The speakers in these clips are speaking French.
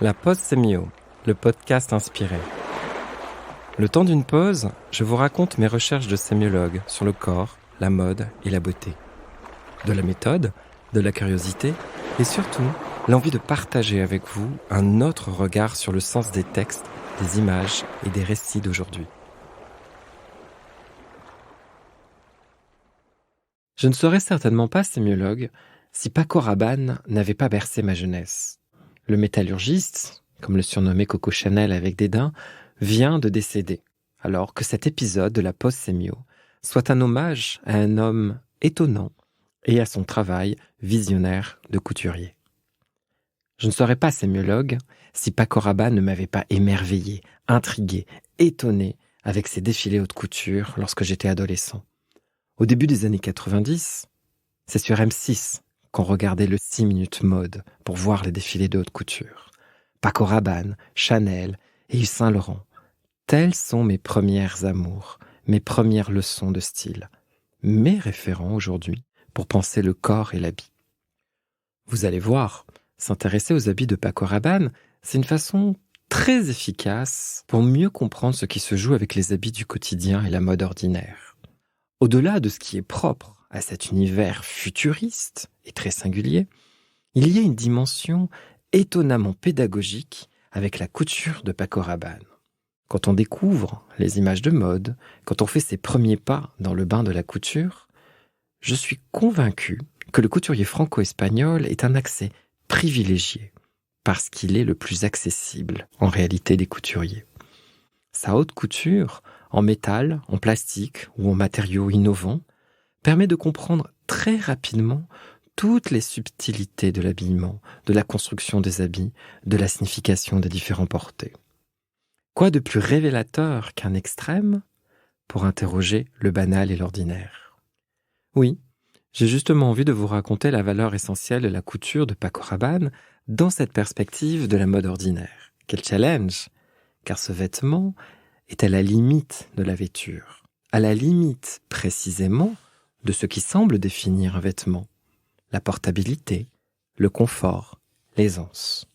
La pause sémio, le podcast inspiré. Le temps d'une pause, je vous raconte mes recherches de sémiologue sur le corps, la mode et la beauté. De la méthode, de la curiosité et surtout l'envie de partager avec vous un autre regard sur le sens des textes, des images et des récits d'aujourd'hui. Je ne serais certainement pas sémiologue si Paco Rabanne n'avait pas bercé ma jeunesse. Le métallurgiste, comme le surnommait Coco Chanel avec dédain, vient de décéder, alors que cet épisode de la pause sémio soit un hommage à un homme étonnant et à son travail visionnaire de couturier. Je ne serais pas sémiologue si Paco Rabanne ne m'avait pas émerveillé, intrigué, étonné avec ses défilés haute couture lorsque j'étais adolescent. Au début des années 90, c'est sur M6 qu'on regardait le 6 minutes mode pour voir les défilés de haute couture. Paco Rabanne, Chanel et Yves Saint Laurent. Tels sont mes premières amours, mes premières leçons de style, mes référents aujourd'hui pour penser le corps et l'habit. Vous allez voir, s'intéresser aux habits de Paco Rabanne, c'est une façon très efficace pour mieux comprendre ce qui se joue avec les habits du quotidien et la mode ordinaire. Au-delà de ce qui est propre à cet univers futuriste et très singulier, il y a une dimension étonnamment pédagogique avec la couture de Paco Rabanne. Quand on découvre les images de mode, quand on fait ses premiers pas dans le bain de la couture, je suis convaincu que le couturier franco-espagnol est un accès privilégié parce qu'il est le plus accessible en réalité des couturiers. Sa haute couture, en métal, en plastique ou en matériaux innovants, permet de comprendre très rapidement toutes les subtilités de l'habillement, de la construction des habits, de la signification des différents portés. Quoi de plus révélateur qu'un extrême pour interroger le banal et l'ordinaire? Oui, j'ai justement envie de vous raconter la valeur essentielle de la couture de Paco Rabanne dans cette perspective de la mode ordinaire. Quel challenge! Car ce vêtement est à la limite de la vêture, à la limite précisément de ce qui semble définir un vêtement, la portabilité, le confort, l'aisance.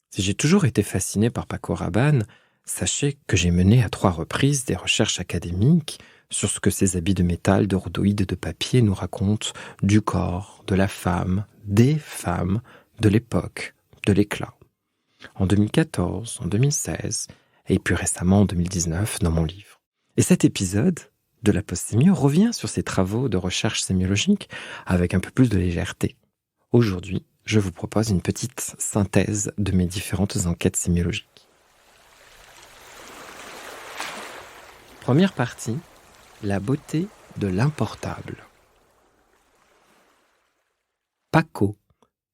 Si j'ai toujours été fasciné par Paco Rabanne, sachez que j'ai mené à 3 reprises des recherches académiques sur ce que ces habits de métal, de rhodoïdes et de papier nous racontent du corps, de la femme, des femmes, de l'époque, de l'éclat. En 2014, en 2016 et plus récemment en 2019 dans mon livre. Et cet épisode de la pause sémio revient sur ces travaux de recherche sémiologique avec un peu plus de légèreté. Aujourd'hui, je vous propose une petite synthèse de mes différentes enquêtes sémiologiques. Première partie, la beauté de l'importable. Paco.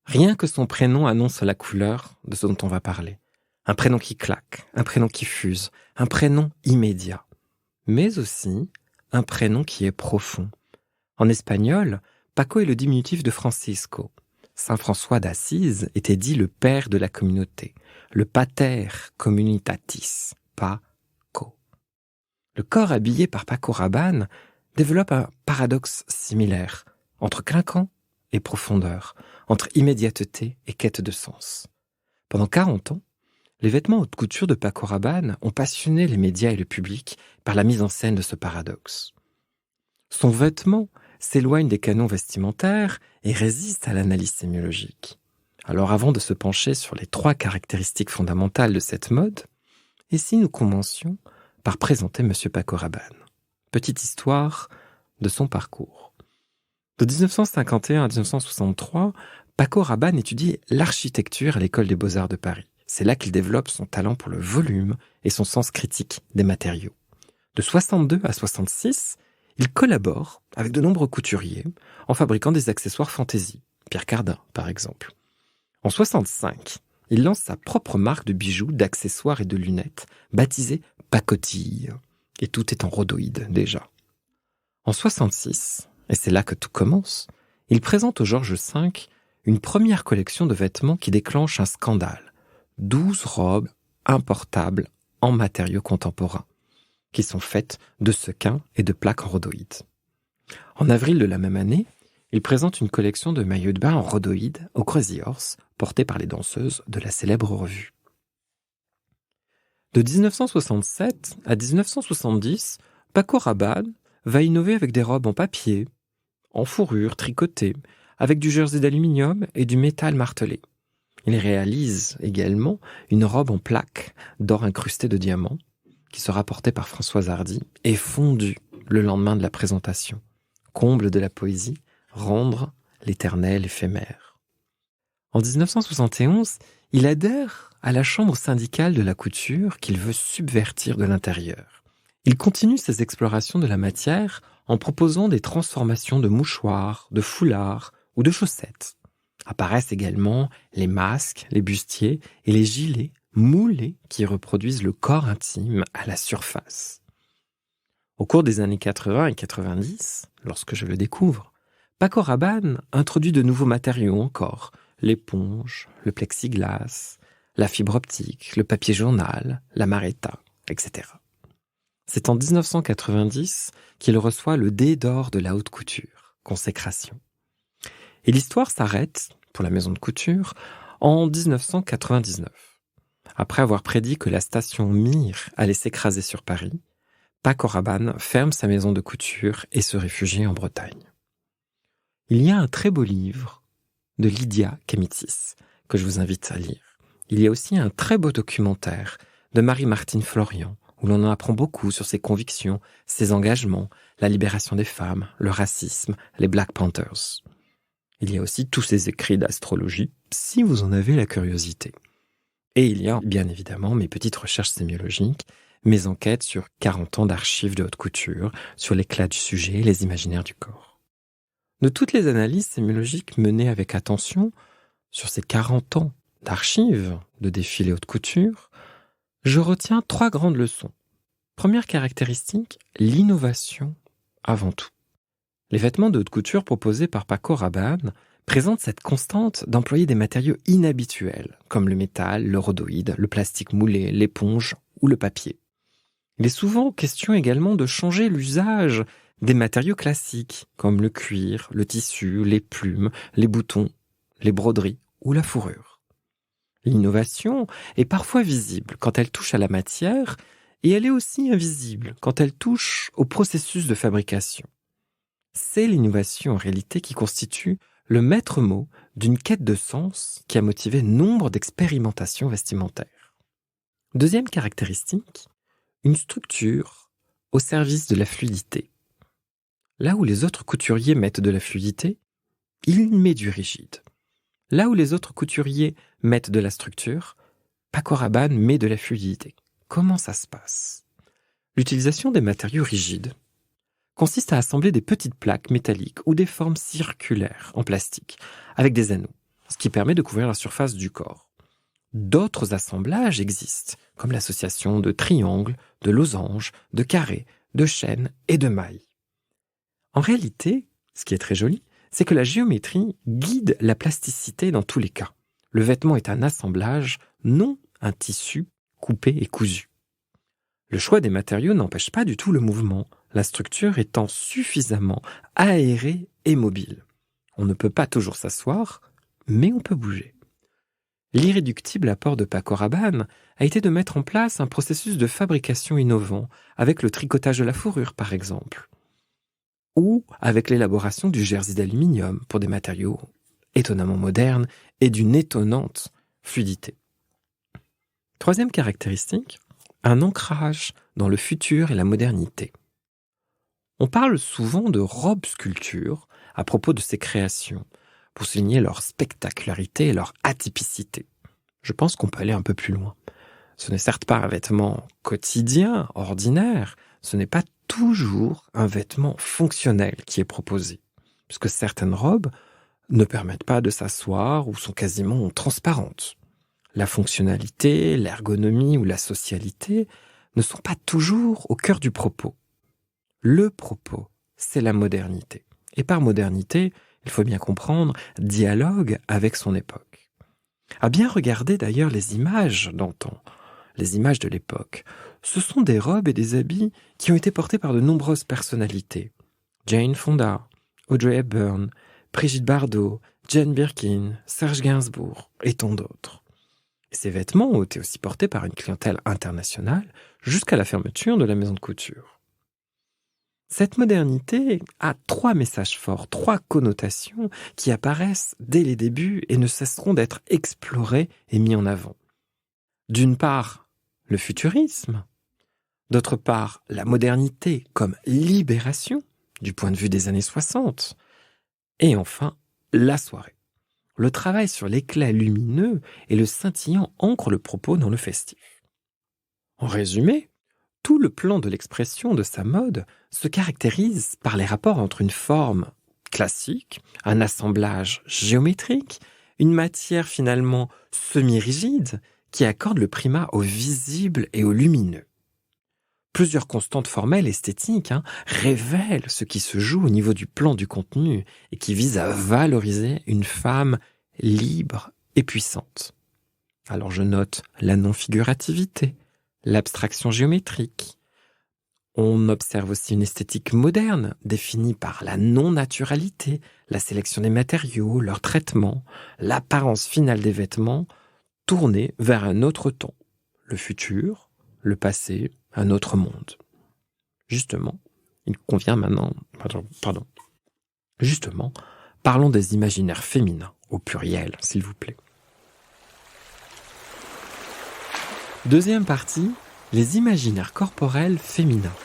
Rien que son prénom annonce la couleur de ce dont on va parler. Un prénom qui claque, un prénom qui fuse, un prénom immédiat. Mais aussi un prénom qui est profond. En espagnol, Paco est le diminutif de Francisco. Saint François d'Assise était dit le père de la communauté, le pater communitatis, Paco. Le corps habillé par Paco Rabanne développe un paradoxe similaire entre clinquant et profondeur, entre immédiateté et quête de sens. Pendant 40 ans, les vêtements haute couture de Paco Rabanne ont passionné les médias et le public par la mise en scène de ce paradoxe. Son vêtement s'éloigne des canons vestimentaires et résiste à l'analyse sémiologique. Alors avant de se pencher sur les 3 caractéristiques fondamentales de cette mode, et si nous commencions par présenter M. Paco Rabanne? Petite histoire de son parcours. De 1951 à 1963, Paco Rabanne étudie l'architecture à l'École des Beaux-Arts de Paris. C'est là qu'il développe son talent pour le volume et son sens critique des matériaux. De 62 à 66, il collabore avec de nombreux couturiers en fabriquant des accessoires fantaisie, Pierre Cardin par exemple. En 65, il lance sa propre marque de bijoux, d'accessoires et de lunettes, baptisée Pacotille. Et tout est en rhodoïde déjà. En 66, et c'est là que tout commence, il présente au Georges V une première collection de vêtements qui déclenche un scandale. 12 robes importables en matériaux contemporains, qui sont faites de sequins et de plaques en rhodoïde. En avril de la même année, Il présente une collection de maillots de bain en rhodoïde au Crazy Horse, portés par les danseuses de la célèbre revue. De 1967 à 1970, Paco Rabanne va innover avec des robes en papier, en fourrure tricotée, avec du jersey d'aluminium et du métal martelé. Il réalise également une robe en plaques d'or incrustée de diamants, qui sera portée par Françoise Hardy et fondue le lendemain de la présentation. Comble de la poésie, rendre l'éternel éphémère. En 1971, il adhère à la chambre syndicale de la couture qu'il veut subvertir de l'intérieur. Il continue ses explorations de la matière en proposant des transformations de mouchoirs, de foulards ou de chaussettes. Apparaissent également les masques, les bustiers et les gilets moulés qui reproduisent le corps intime à la surface. Au cours des années 80 et 90, lorsque je le découvre, Paco Rabanne introduit de nouveaux matériaux encore, l'éponge, le plexiglas, la fibre optique, le papier journal, la maretta, etc. C'est en 1990 qu'il reçoit le Dé d'or de la haute couture, consécration. Et l'histoire s'arrête, pour la maison de couture, en 1999. Après avoir prédit que la station Mir allait s'écraser sur Paris, Paco Rabanne ferme sa maison de couture et se réfugie en Bretagne. Il y a un très beau livre de Lydia Kamitis que je vous invite à lire. Il y a aussi un très beau documentaire de Marie-Martine Florian où l'on en apprend beaucoup sur ses convictions, ses engagements, la libération des femmes, le racisme, les Black Panthers. Il y a aussi tous ses écrits d'astrologie, si vous en avez la curiosité. Et il y a bien évidemment mes petites recherches sémiologiques, mes enquêtes sur 40 ans d'archives de haute couture, sur l'éclat du sujet, les imaginaires du corps. De toutes les analyses sémiologiques menées avec attention sur ces 40 ans d'archives de défilés haute couture, je retiens 3 grandes leçons. Première caractéristique, l'innovation avant tout. Les vêtements de haute couture proposés par Paco Rabanne présentent cette constante d'employer des matériaux inhabituels, comme le métal, le rhodoïde, le plastique moulé, l'éponge ou le papier. Il est souvent question également de changer l'usage des matériaux classiques, comme le cuir, le tissu, les plumes, les boutons, les broderies ou la fourrure. L'innovation est parfois visible quand elle touche à la matière et elle est aussi invisible quand elle touche au processus de fabrication. C'est l'innovation en réalité qui constitue le maître mot d'une quête de sens qui a motivé nombre d'expérimentations vestimentaires. Deuxième caractéristique, une structure au service de la fluidité. Là où les autres couturiers mettent de la fluidité, il met du rigide. Là où les autres couturiers mettent de la structure, Paco Rabanne met de la fluidité. Comment ça se passe ? L'utilisation des matériaux rigides consiste à assembler des petites plaques métalliques ou des formes circulaires en plastique avec des anneaux, ce qui permet de couvrir la surface du corps. D'autres assemblages existent, comme l'association de triangles, de losanges, de carrés, de chaînes et de mailles. En réalité, ce qui est très joli, c'est que la géométrie guide la plasticité dans tous les cas. Le vêtement est un assemblage, non un tissu coupé et cousu. Le choix des matériaux n'empêche pas du tout le mouvement, la structure étant suffisamment aérée et mobile. On ne peut pas toujours s'asseoir, mais on peut bouger. L'irréductible apport de Paco Rabanne a été de mettre en place un processus de fabrication innovant, avec le tricotage de la fourrure par exemple, ou avec l'élaboration du jersey d'aluminium pour des matériaux étonnamment modernes et d'une étonnante fluidité. Troisième caractéristique, un ancrage dans le futur et la modernité. On parle souvent de robe-sculpture à propos de ces créations, pour souligner leur spectacularité et leur atypicité. Je pense qu'on peut aller un peu plus loin. Ce n'est certes pas un vêtement quotidien, ordinaire, ce n'est pas toujours un vêtement fonctionnel qui est proposé, puisque certaines robes ne permettent pas de s'asseoir ou sont quasiment transparentes. La fonctionnalité, l'ergonomie ou la socialité ne sont pas toujours au cœur du propos. Le propos, c'est la modernité. Et par modernité, il faut bien comprendre, dialogue avec son époque. À bien regarder d'ailleurs les images d'antan, les images de l'époque, ce sont des robes et des habits qui ont été portés par de nombreuses personnalités. Jane Fonda, Audrey Hepburn, Brigitte Bardot, Jane Birkin, Serge Gainsbourg et tant d'autres. Et ces vêtements ont été aussi portés par une clientèle internationale jusqu'à la fermeture de la maison de couture. Cette modernité a 3 messages forts, 3 connotations qui apparaissent dès les débuts et ne cesseront d'être explorées et mis en avant. D'une part, le futurisme. D'autre part, la modernité comme libération, du point de vue des années 60. Et enfin, la soirée. Le travail sur l'éclat lumineux et le scintillant ancre le propos dans le festif. En résumé, tout le plan de l'expression de sa mode se caractérise par les rapports entre une forme classique, un assemblage géométrique, une matière finalement semi-rigide qui accorde le primat au visible et au lumineux. Plusieurs constantes formelles esthétiques révèlent ce qui se joue au niveau du plan du contenu et qui vise à valoriser une femme libre et puissante. Alors je note la non-figurativité, l'abstraction géométrique. On observe aussi une esthétique moderne, définie par la non-naturalité, la sélection des matériaux, leur traitement, l'apparence finale des vêtements, tournée vers un autre temps, le futur, le passé, un autre monde. Justement, il convient maintenant... Justement, parlons des imaginaires féminins, au pluriel, s'il vous plaît. Deuxième partie, les imaginaires corporels féminins.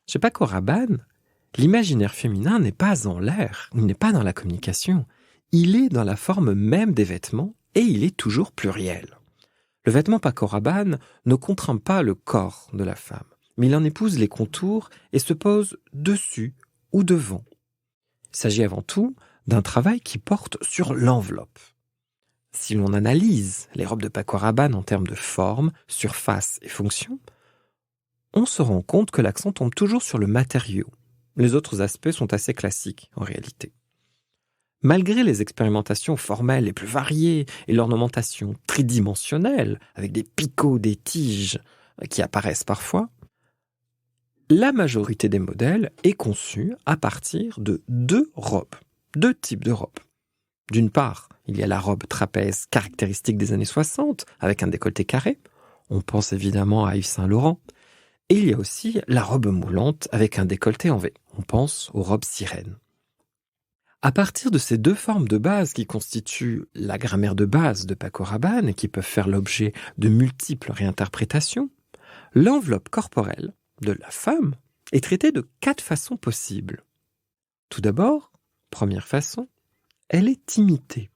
Chez Paco Rabanne, l'imaginaire féminin n'est pas en l'air, il n'est pas dans la communication. Il est dans la forme même des vêtements et il est toujours pluriel. Le vêtement Paco Rabanne ne contraint pas le corps de la femme, mais il en épouse les contours et se pose dessus ou devant. Il s'agit avant tout d'un travail qui porte sur l'enveloppe. Si l'on analyse les robes de Paco Rabanne en termes de forme, surface et fonction, on se rend compte que l'accent tombe toujours sur le matériau. Les autres aspects sont assez classiques en réalité. Malgré les expérimentations formelles les plus variées et l'ornementation tridimensionnelle, avec des picots, des tiges qui apparaissent parfois, la majorité des modèles est conçue à partir de 2 robes, 2 types de robes. D'une part, il y a la robe trapèze caractéristique des années 60, avec un décolleté carré. On pense évidemment à Yves Saint Laurent. Et il y a aussi la robe moulante avec un décolleté en V. On pense aux robes sirènes. À partir de ces 2 formes de base qui constituent la grammaire de base de Paco Rabanne et qui peuvent faire l'objet de multiples réinterprétations, l'enveloppe corporelle de la femme est traitée de 4 façons possibles. Tout d'abord, première façon, elle est imitée.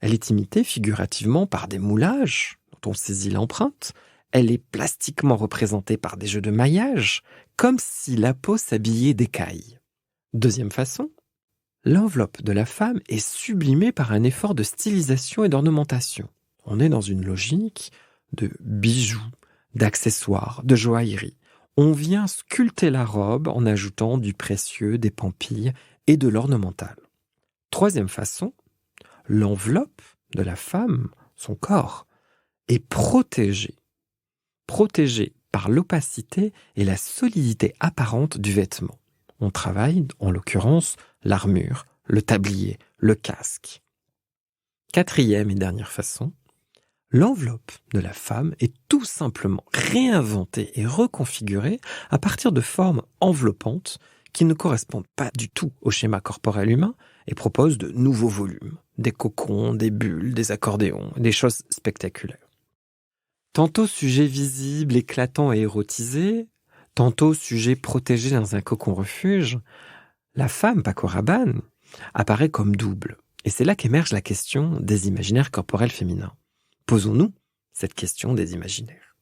Elle est imitée figurativement par des moulages dont on saisit l'empreinte. Elle est plastiquement représentée par des jeux de maillage, comme si la peau s'habillait d'écailles. Deuxième façon, l'enveloppe de la femme est sublimée par un effort de stylisation et d'ornementation. On est dans une logique de bijoux, d'accessoires, de joaillerie. On vient sculpter la robe en ajoutant du précieux, des pampilles et de l'ornemental. Troisième façon, l'enveloppe de la femme, son corps, est protégée par l'opacité et la solidité apparente du vêtement. On travaille, en l'occurrence, l'armure, le tablier, le casque. Quatrième et dernière façon, l'enveloppe de la femme est tout simplement réinventée et reconfigurée à partir de formes enveloppantes qui ne correspondent pas du tout au schéma corporel humain et proposent de nouveaux volumes, des cocons, des bulles, des accordéons, des choses spectaculaires. Tantôt sujet visible, éclatant et érotisé, tantôt sujet protégé dans un cocon refuge, la femme Paco Rabanne apparaît comme double. Et c'est là qu'émerge la question des imaginaires corporels féminins. Posons-nous cette question des imaginaires.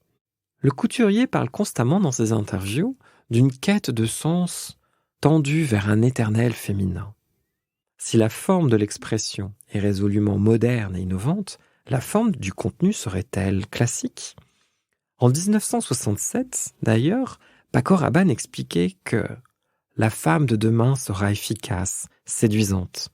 Le couturier parle constamment dans ses interviews d'une quête de sens tendue vers un éternel féminin. Si la forme de l'expression est résolument moderne et innovante, la forme du contenu serait-elle classique ? En 1967, d'ailleurs, Paco Rabanne expliquait que la femme de demain sera efficace, séduisante,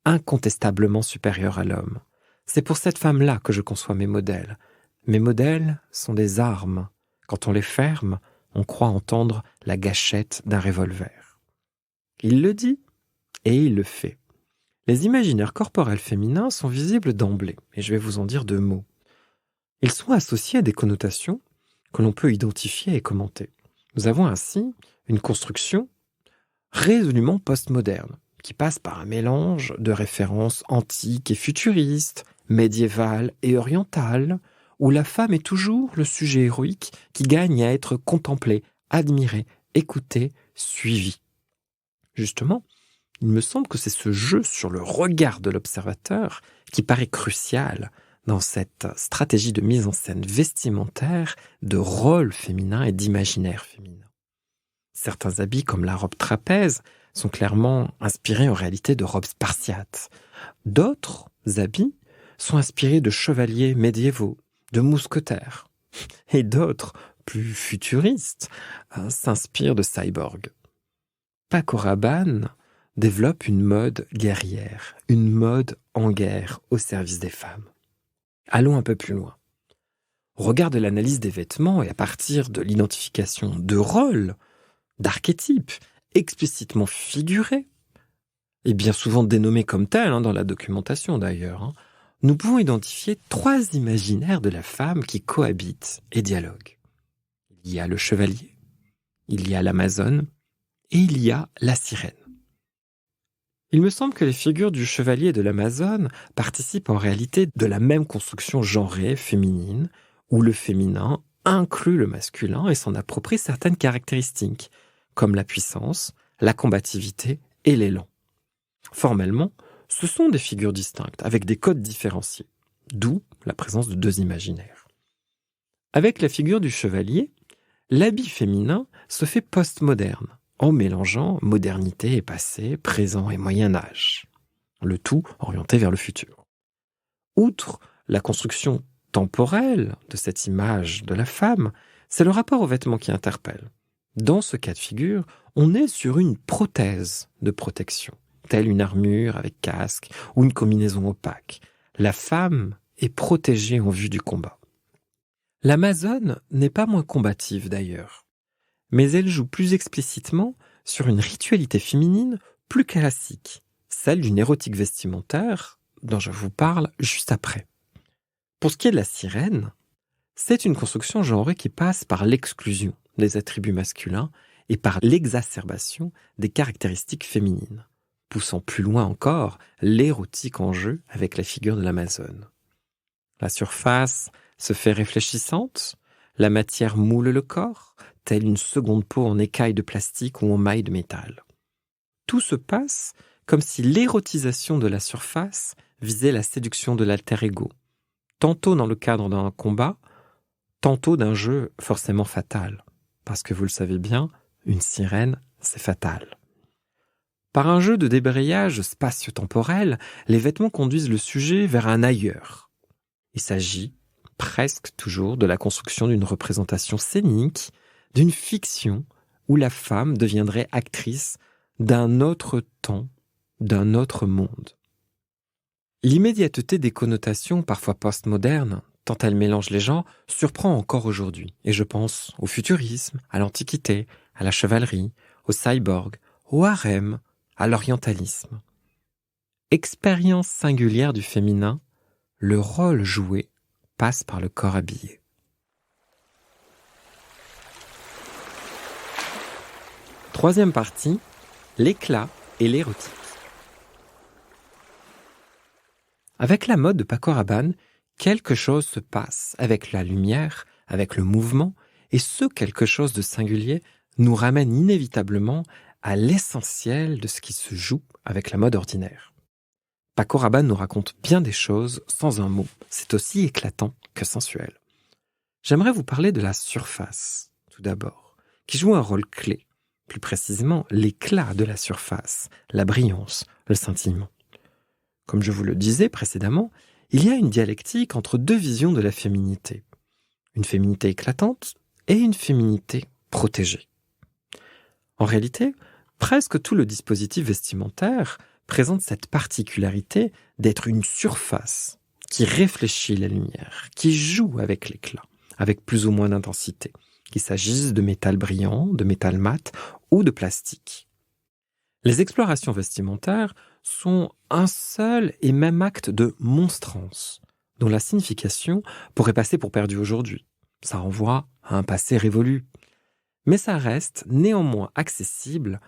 incontestablement supérieure à l'homme. C'est pour cette femme-là que je conçois mes modèles. Mes modèles sont des armes. Quand on les ferme, on croit entendre la gâchette d'un revolver. Il le dit et il le fait. Les imaginaires corporels féminins sont visibles d'emblée, et je vais vous en dire 2 mots. Ils sont associés à des connotations que l'on peut identifier et commenter. Nous avons ainsi une construction résolument postmoderne, qui passe par un mélange de références antiques et futuristes, médiévales et orientales, où la femme est toujours le sujet héroïque qui gagne à être contemplé, admiré, écouté, suivi. Justement, il me semble que c'est ce jeu sur le regard de l'observateur qui paraît crucial dans cette stratégie de mise en scène vestimentaire, de rôle féminin et d'imaginaire féminin. Certains habits, comme la robe trapèze, sont clairement inspirés en réalité de robes spartiates. D'autres habits sont inspirés de chevaliers médiévaux, de mousquetaires. Et d'autres, plus futuristes, s'inspirent de cyborgs. Paco Rabanne développe une mode guerrière, une mode en guerre au service des femmes. Allons un peu plus loin. Au regard de l'analyse des vêtements et à partir de l'identification de rôles, d'archétypes explicitement figurés, et bien souvent dénommés comme tels, dans la documentation d'ailleurs, nous pouvons identifier 3 imaginaires de la femme qui cohabitent et dialoguent. Il y a le chevalier, il y a l'amazone, et il y a la sirène. Il me semble que les figures du chevalier et de l'amazone participent en réalité de la même construction genrée féminine, où le féminin inclut le masculin et s'en approprie certaines caractéristiques, comme la puissance, la combativité et l'élan. Formellement, ce sont des figures distinctes, avec des codes différenciés, d'où la présence de 2 imaginaires. Avec la figure du chevalier, l'habit féminin se fait postmoderne, en mélangeant modernité et passé, présent et Moyen-Âge, le tout orienté vers le futur. Outre la construction temporelle de cette image de la femme, c'est le rapport aux vêtements qui interpelle. Dans ce cas de figure, on est sur une prothèse de protection, telle une armure avec casque ou une combinaison opaque. La femme est protégée en vue du combat. L'amazone n'est pas moins combative d'ailleurs, mais elle joue plus explicitement sur une ritualité féminine plus classique, celle d'une érotique vestimentaire dont je vous parle juste après. Pour ce qui est de la sirène, c'est une construction genrée qui passe par l'exclusion des attributs masculins et par l'exacerbation des caractéristiques féminines, poussant plus loin encore l'érotique en jeu avec la figure de l'amazone. La surface se fait réfléchissante, la matière moule le corps, telle une seconde peau en écaille de plastique ou en maille de métal. Tout se passe comme si l'érotisation de la surface visait la séduction de l'alter ego, tantôt dans le cadre d'un combat, tantôt d'un jeu forcément fatal. Parce que vous le savez bien, une sirène, c'est fatal. Par un jeu de débrayage spatio-temporel, les vêtements conduisent le sujet vers un ailleurs. Il s'agit presque toujours de la construction d'une représentation scénique, d'une fiction où la femme deviendrait actrice d'un autre temps, d'un autre monde. L'immédiateté des connotations, parfois postmodernes, tant elle mélange les genres, surprend encore aujourd'hui. Et je pense au futurisme, à l'Antiquité, à la chevalerie, au cyborg, au harem, à l'orientalisme. Expérience singulière du féminin, le rôle joué passe par le corps habillé. Troisième partie, l'éclat et l'érotique. Avec la mode de Paco Rabanne, quelque chose se passe avec la lumière, avec le mouvement, et ce quelque chose de singulier nous ramène inévitablement à l'essentiel de ce qui se joue avec la mode ordinaire. Paco Rabanne nous raconte bien des choses sans un mot, c'est aussi éclatant que sensuel. J'aimerais vous parler de la surface, tout d'abord, qui joue un rôle clé, plus précisément l'éclat de la surface, la brillance, le scintillement. Comme je vous le disais précédemment, il y a une dialectique entre 2 visions de la féminité. Une féminité éclatante et une féminité protégée. En réalité, presque tout le dispositif vestimentaire présente cette particularité d'être une surface qui réfléchit la lumière, qui joue avec l'éclat, avec plus ou moins d'intensité, qu'il s'agisse de métal brillant, de métal mat ou de plastique. Les explorations vestimentaires sont un seul et même acte de monstrance, dont la signification pourrait passer pour perdue aujourd'hui. Ça renvoie à un passé révolu. Mais ça reste néanmoins accessible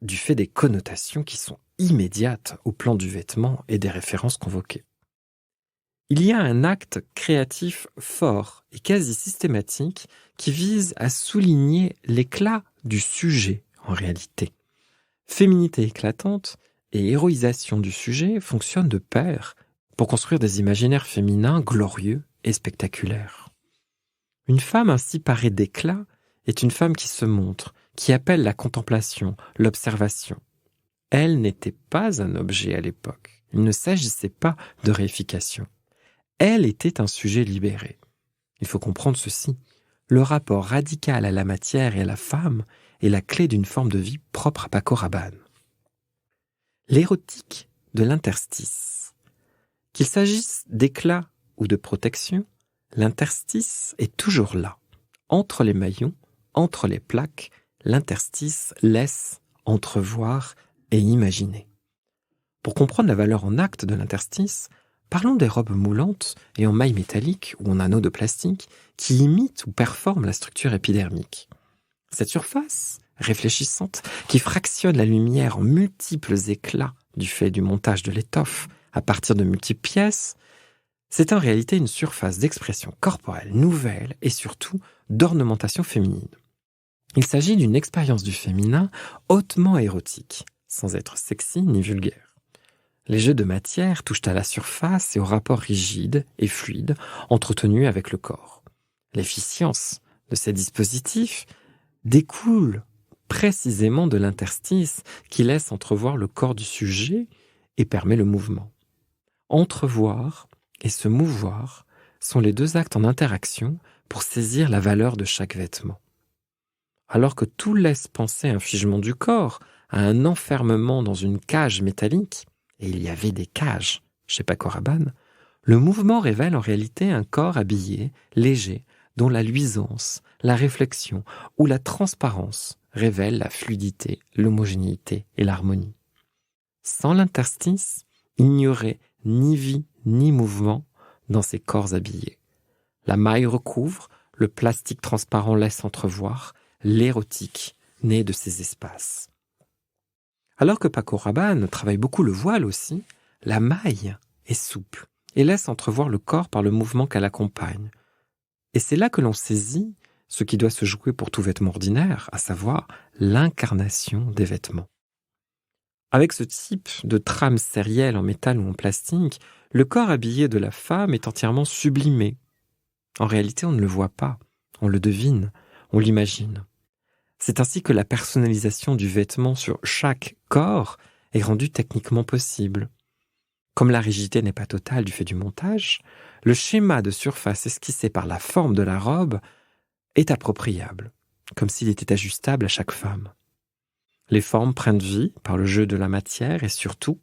du fait des connotations qui sont immédiates au plan du vêtement et des références convoquées. Il y a un acte créatif fort et quasi systématique qui vise à souligner l'éclat du sujet en réalité. Féminité éclatante et héroïsation du sujet fonctionnent de pair pour construire des imaginaires féminins glorieux et spectaculaires. Une femme ainsi parée d'éclat est une femme qui se montre, qui appelle la contemplation, l'observation. Elle n'était pas un objet à l'époque. Il ne s'agissait pas de réification. Elle était un sujet libéré. Il faut comprendre ceci. Le rapport radical à la matière et à la femme est la clé d'une forme de vie propre à Paco Rabanne. L'érotique de l'interstice. Qu'il s'agisse d'éclat ou de protection, l'interstice est toujours là. Entre les maillons, entre les plaques, l'interstice laisse entrevoir et imaginer. Pour comprendre la valeur en acte de l'interstice, parlons des robes moulantes et en mailles métalliques ou en anneaux de plastique qui imitent ou performent la structure épidermique. Cette surface réfléchissante qui fractionne la lumière en multiples éclats du fait du montage de l'étoffe à partir de multiples pièces, c'est en réalité une surface d'expression corporelle nouvelle et surtout d'ornementation féminine. Il s'agit d'une expérience du féminin hautement érotique, sans être sexy ni vulgaire. Les jeux de matière touchent à la surface et au rapport rigide et fluide entretenu avec le corps. L'efficience de ces dispositifs découle précisément de l'interstice qui laisse entrevoir le corps du sujet et permet le mouvement. Entrevoir et se mouvoir sont les deux actes en interaction pour saisir la valeur de chaque vêtement. Alors que tout laisse penser à un figement du corps, à un enfermement dans une cage métallique, et il y avait des cages chez Paco Rabanne, le mouvement révèle en réalité un corps habillé, léger, dont la luisance, la réflexion ou la transparence révèlent la fluidité, l'homogénéité et l'harmonie. Sans l'interstice, il n'y aurait ni vie ni mouvement dans ces corps habillés. La maille recouvre, le plastique transparent laisse entrevoir l'érotique né de ces espaces. Alors que Paco Rabanne travaille beaucoup le voile aussi, la maille est souple et laisse entrevoir le corps par le mouvement qu'elle accompagne. Et c'est là que l'on saisit ce qui doit se jouer pour tout vêtement ordinaire, à savoir l'incarnation des vêtements. Avec ce type de trame sérielle en métal ou en plastique, le corps habillé de la femme est entièrement sublimé. En réalité, on ne le voit pas, on le devine, on l'imagine. C'est ainsi que la personnalisation du vêtement sur chaque corps est rendue techniquement possible. Comme la rigidité n'est pas totale du fait du montage, le schéma de surface esquissé par la forme de la robe est appropriable, comme s'il était ajustable à chaque femme. Les formes prennent vie par le jeu de la matière et surtout,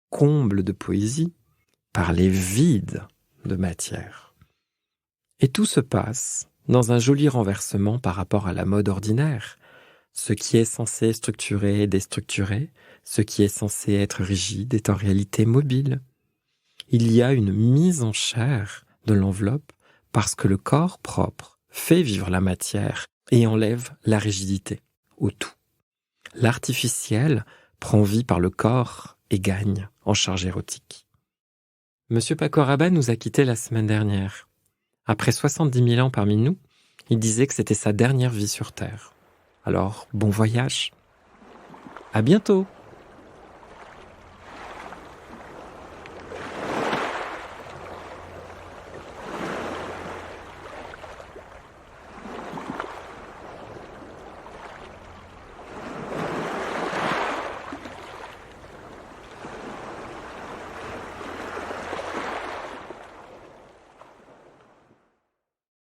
comble de poésie, par les vides de matière. Et tout se passe dans un joli renversement par rapport à la mode ordinaire. Ce qui est censé structurer est déstructuré, ce qui est censé être rigide est en réalité mobile. Il y a une mise en chair de l'enveloppe parce que le corps propre fait vivre la matière et enlève la rigidité au tout. L'artificiel prend vie par le corps et gagne en charge érotique. Monsieur Paco Rabanne nous a quittés la semaine dernière. Après 70 000 ans parmi nous, il disait que c'était sa dernière vie sur Terre. Alors, bon voyage. À bientôt!